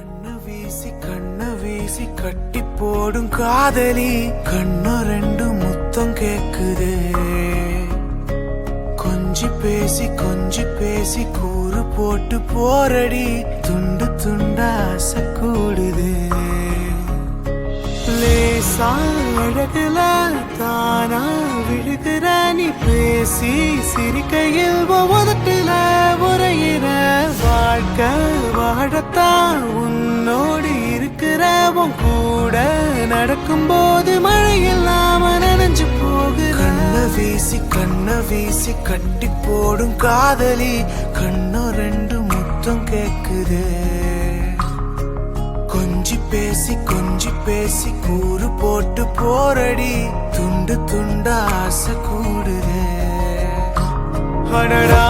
கண்ண வீசி கட்டி போடும் காதலி கண்ணு ரெண்டு முத்தம் கேக்குதே கொஞ்சி பேசி கூறு போட்டு போரடி துண்டு துண்டா ஆசை கூடுது லேசா அழகுல தானா விழுகிற நீ பேசி சிரிக்கையில் ஒவ்வொருத்தில உரையிற வாழ்க்கை வாழத்தான் உன்னோடு இருக்கிற உன் கூட நடக்கும் போது மழை இல்லாம நனைஞ்சு போகுற கண்ண வீசி கட்டி போடும் காதலி கண்ணு ரெண்டு முத்தம் கேக்குதே கொஞ்சி பேசி கூறு போட்டு போரடி துண்டு துண்டா ஆசை கூடுதே அடடா